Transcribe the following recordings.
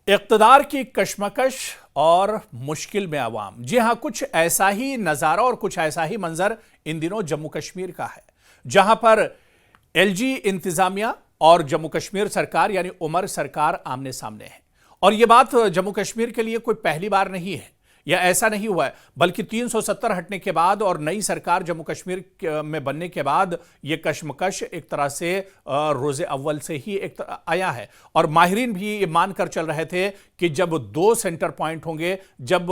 इक़्तिदार की कशमकश और मुश्किल में अवाम। जी हां, कुछ ऐसा ही नज़ारा और कुछ ऐसा ही मंजर इन दिनों जम्मू कश्मीर का है, जहां पर एलजी इंतजामिया और जम्मू कश्मीर सरकार यानी उमर सरकार आमने सामने है। और यह बात जम्मू कश्मीर के लिए कोई पहली बार नहीं है, यह ऐसा नहीं हुआ है, बल्कि 370 हटने के बाद और नई सरकार जम्मू कश्मीर में बनने के बाद यह कशमकश एक तरह से रोज़े अव्वल से ही एक आया है। और माहिरीन भी ये मानकर चल रहे थे कि जब 2 सेंटर पॉइंट होंगे, जब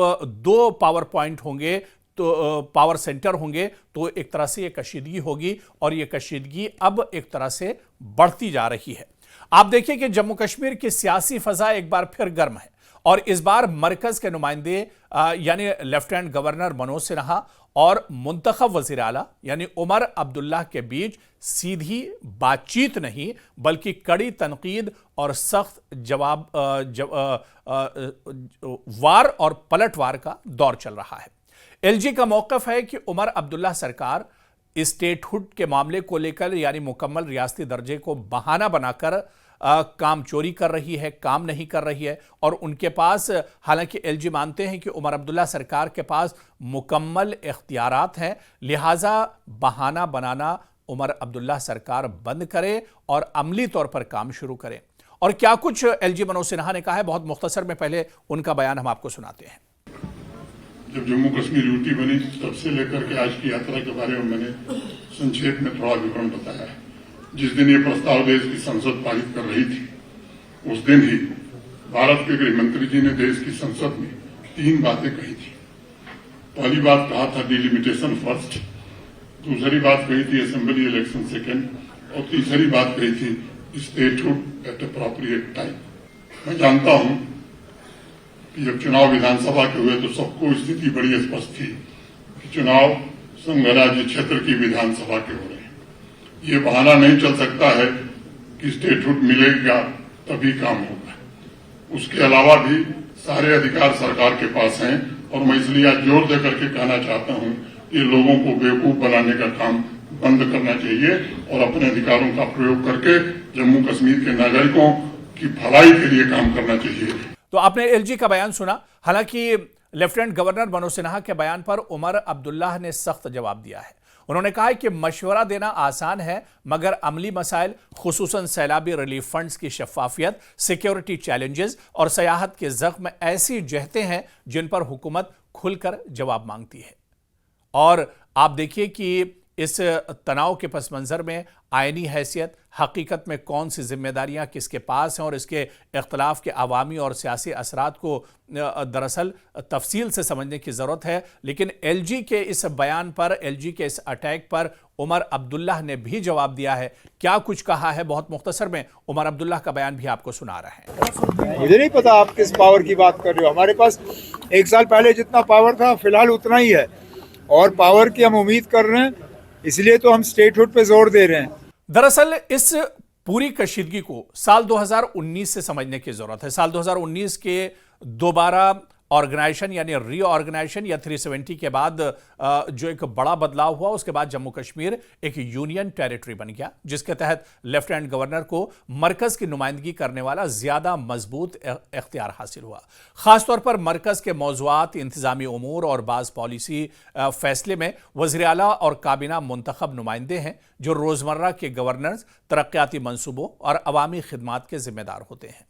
2 पावर पॉइंट होंगे, तो पावर सेंटर होंगे, तो एक तरह से यह कशीदगी होगी। और यह कशीदगी अब एक तरह से बढ़ती जा रही है। आप देखिए कि जम्मू कश्मीर की सियासी फजा एक बार फिर गर्म है और इस बार मरकज के नुमाइंदे यानी लेफ्टिनेंट गवर्नर मनोज सिन्हा और मुंतखब वजीर आला यानी उमर अब्दुल्ला के बीच सीधी बातचीत नहीं बल्कि कड़ी तनकीद और सख्त वार और पलटवार का दौर चल रहा है। एलजी का मौकफ है कि उमर अब्दुल्ला सरकार स्टेटहुड के मामले को लेकर यानी मुकम्मल रियासती दर्जे को बहाना बनाकर काम चोरी कर रही है, काम नहीं कर रही है। और उनके पास, हालांकि एलजी मानते हैं कि उमर अब्दुल्ला सरकार के पास मुकम्मल इख्तियारात हैं, लिहाजा बहाना बनाना उमर अब्दुल्ला सरकार बंद करे और अमली तौर पर काम शुरू करे। और क्या कुछ एलजी मनोज सिन्हा ने कहा है, बहुत मुख्तसर में पहले उनका बयान हम आपको सुनाते हैं। जब जम्मू कश्मीर यूटी बनी तब से लेकर के आज की यात्रा के बारे में मैंने संक्षेप में थोड़ा विवरण बताया है। जिस दिन ये प्रस्ताव देश की संसद पारित कर रही थी, उस दिन ही भारत के गृह मंत्री जी ने देश की संसद में 3 बातें कही थी। पहली बात कहा था डिलिमिटेशन फर्स्ट, दूसरी बात कही थी असेंबली इलेक्शन सेकेंड, और तीसरी बात कही थी स्टेटहुड एट अप्रोप्रिएट टाइम। मैं जानता हूं कि जब चुनाव विधानसभा के हुए तो सबको स्थिति बड़ी स्पष्ट थी कि चुनाव संघ राज्य क्षेत्र की विधानसभा के हो रहे हैं। ये बहाना नहीं चल सकता है कि स्टेटहुड मिलेगा तभी काम होगा। उसके अलावा भी सारे अधिकार सरकार के पास हैं और मैं इसलिए आज जोर देकर के कहना चाहता हूं कि लोगों को बेवकूफ बनाने का काम बंद करना चाहिए और अपने अधिकारों का प्रयोग करके जम्मू कश्मीर के नागरिकों की भलाई के लिए काम करना चाहिए। तो आपने एलजी का बयान सुना। हालांकि लेफ्टिनेंट गवर्नर मनोज सिन्हा के बयान पर उमर अब्दुल्ला ने सख्त जवाब दिया है। उन्होंने कहा है कि मशवरा देना आसान है, मगर अमली मसाइल खुसूसन सैलाबी रिलीफ फंड्स की शफाफियत, सिक्योरिटी चैलेंजेस और सयाहत के जख्म ऐसी जहतें हैं जिन पर हुकूमत खुलकर जवाब मांगती है। और आप देखिए कि इस तनाव के पस मंजर में आईनी हैसियत, हकीकत में कौन सी जिम्मेदारियां किसके पास हैं और इसके इख्तलाफ के अवामी और सियासी असरात को दरअसल तफसील से समझने की ज़रूरत है। लेकिन एलजी के इस बयान पर, एलजी के इस अटैक पर उमर अब्दुल्ला ने भी जवाब दिया है। क्या कुछ कहा है, बहुत मुख्तसर में उमर अब्दुल्ला का बयान भी आपको सुना रहे हैं। मुझे नहीं पता आप किस पावर की बात कर रहे हो। हमारे पास 1 साल पहले जितना पावर था फिलहाल उतना ही है और पावर की हम उम्मीद कर रहे हैं, इसलिए तो हम स्टेटहुड पे जोर दे रहे हैं। दरअसल इस पूरी कशीदगी को साल 2019 से समझने की जरूरत है। साल 2019 के दोबारा ऑर्गेनाइजेशन यानी रीऑर्गेनाइजेशन या 370 के बाद जो एक बड़ा बदलाव हुआ, उसके बाद जम्मू कश्मीर एक यूनियन टेरिटरी बन गया, जिसके तहत लेफ्टिनेंट गवर्नर को मरकज की नुमाइंदगी करने वाला ज्यादा मजबूत इख्तियार हासिल हुआ। खासतौर पर मरकज के मौज़ूआत, इंतजामी उमूर और बाज़ पॉलिसी फैसले में वज़ीर आला और काबीना मुंतखब नुमाइंदे हैं जो रोज़मर्रा के गवर्नर्स, तरक्याती मंसूबों और अवामी खिदमात के जिम्मेदार होते हैं।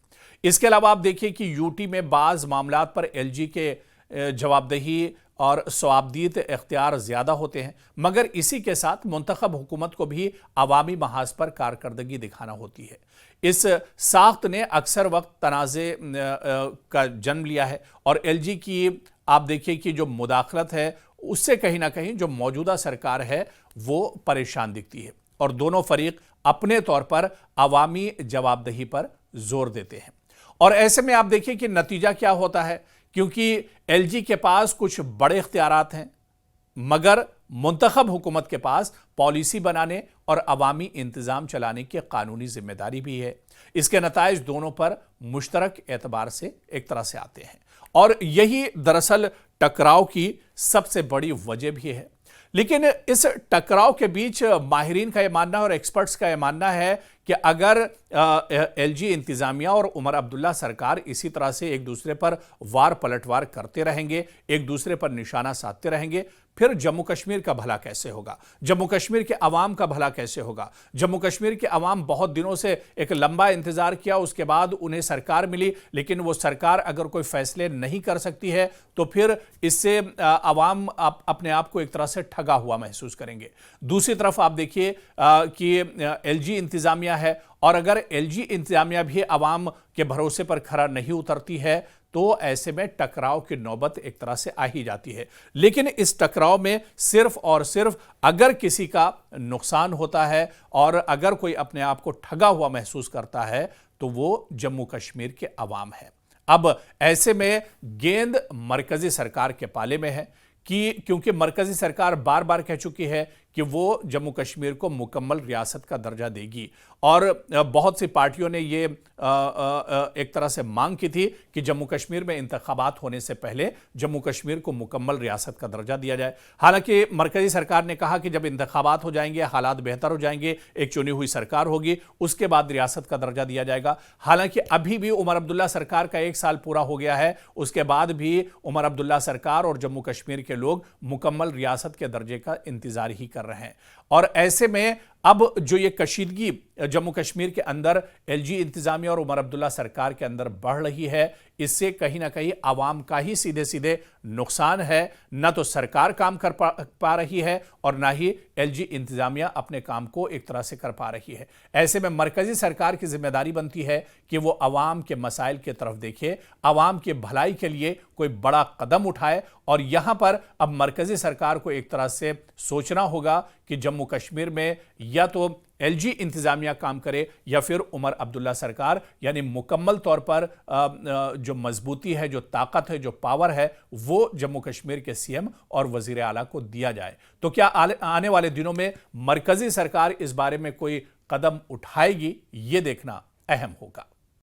इसके अलावा आप देखिए कि यूटी में बाज़ मामलात पर एलजी के जवाबदेही और सवाबदीद इख्तियार ज़्यादा होते हैं, मगर इसी के साथ मुंतखब हुकूमत को भी अवामी महाज पर कारकर्दगी दिखाना होती है। इस साख्त ने अक्सर वक्त तनाज़े का जन्म लिया है और एलजी की आप देखिए कि जो मुदाखलत है उससे कहीं ना कहीं जो मौजूदा सरकार है वो परेशान दिखती है और दोनों फरीक अपने तौर पर अवामी जवाबदेही पर जोर देते हैं। और ऐसे में आप देखिए कि नतीजा क्या होता है, क्योंकि एलजी के पास कुछ बड़े इख्तियारात हैं मगर मुंतखब हुकूमत के पास पॉलिसी बनाने और अवामी इंतज़ाम चलाने की कानूनी जिम्मेदारी भी है। इसके नताइज दोनों पर मुश्तरक एतबार से एक तरह से आते हैं और यही दरअसल टकराव की सबसे बड़ी वजह भी है। लेकिन इस टकराव के बीच माहिरीन का यह मानना और एक्सपर्ट्स का यह मानना है कि अगर एलजी इंतजामिया और उमर अब्दुल्ला सरकार इसी तरह से एक दूसरे पर वार पलटवार करते रहेंगे, एक दूसरे पर निशाना साधते रहेंगे, फिर जम्मू कश्मीर का भला कैसे होगा? जम्मू कश्मीर के अवाम का भला कैसे होगा? जम्मू कश्मीर के अवाम बहुत दिनों से एक लंबा इंतजार किया, उसके बाद उन्हें सरकार मिली, लेकिन वो सरकार अगर कोई फैसले नहीं कर सकती है तो फिर इससे अवाम अपने आप को एक तरह से ठगा हुआ महसूस करेंगे। दूसरी तरफ आप देखिए कि एलजी इंतजामिया है, और अगर एलजी इंतजामिया भी अवाम के भरोसे पर खरा नहीं उतरती है तो ऐसे में टकराव की नौबत एक तरह से आ ही जाती है। लेकिन इस टकराव में सिर्फ और सिर्फ अगर किसी का नुकसान होता है और अगर कोई अपने आप को ठगा हुआ महसूस करता है तो वो जम्मू कश्मीर के अवाम है। अब ऐसे में गेंद मरकजी सरकार के पाले में है क्योंकि मरकजी सरकार बार बार कह चुकी है कि वो जम्मू कश्मीर को मुकम्मल रियासत का दर्जा देगी, और बहुत सी पार्टियों ने ये एक तरह से मांग की थी कि जम्मू कश्मीर में इंतखाबात होने से पहले जम्मू कश्मीर को मुकम्मल रियासत का दर्जा दिया जाए। हालांकि मरकजी सरकार ने कहा कि जब इंतखाबात हो जाएंगे, हालात बेहतर हो जाएंगे, एक चुनी हुई सरकार होगी, उसके बाद रियासत का दर्जा दिया जाएगा। हालांकि अभी भी उमर अब्दुल्ला सरकार का 1 साल पूरा हो गया है, उसके बाद भी उमर अब्दुल्ला सरकार और जम्मू कश्मीर के लोग मुकम्मल रियासत के दर्जे का इंतजार ही कर रहे हैं। और ऐसे में अब जो ये कशीदगी जम्मू कश्मीर के अंदर एलजी इंतजामिया और उमर अब्दुल्ला सरकार के अंदर बढ़ रही है, इससे कहीं ना कहीं आवाम का ही सीधे सीधे नुकसान है। न तो सरकार काम कर पा रही है और ना ही एलजी इंतजामिया अपने काम को एक तरह से कर पा रही है। ऐसे में मरकजी सरकार की जिम्मेदारी बनती है कि वो आवाम के मसाइल की तरफ देखे, आवाम की भलाई के लिए कोई बड़ा कदम उठाए, और यहां पर अब मरकजी सरकार को एक तरह से सोचना होगा कि जम्मू कश्मीर में या तो एलजी इंतजामिया काम करे या फिर उमर अब्दुल्ला सरकार, यानी मुकम्मल तौर पर जो मजबूती है, जो ताकत है, जो पावर है, वो जम्मू कश्मीर के सीएम और वजीर आला को दिया जाए। तो क्या आने वाले दिनों में मरकजी सरकार इस बारे में कोई कदम उठाएगी, ये देखना अहम होगा।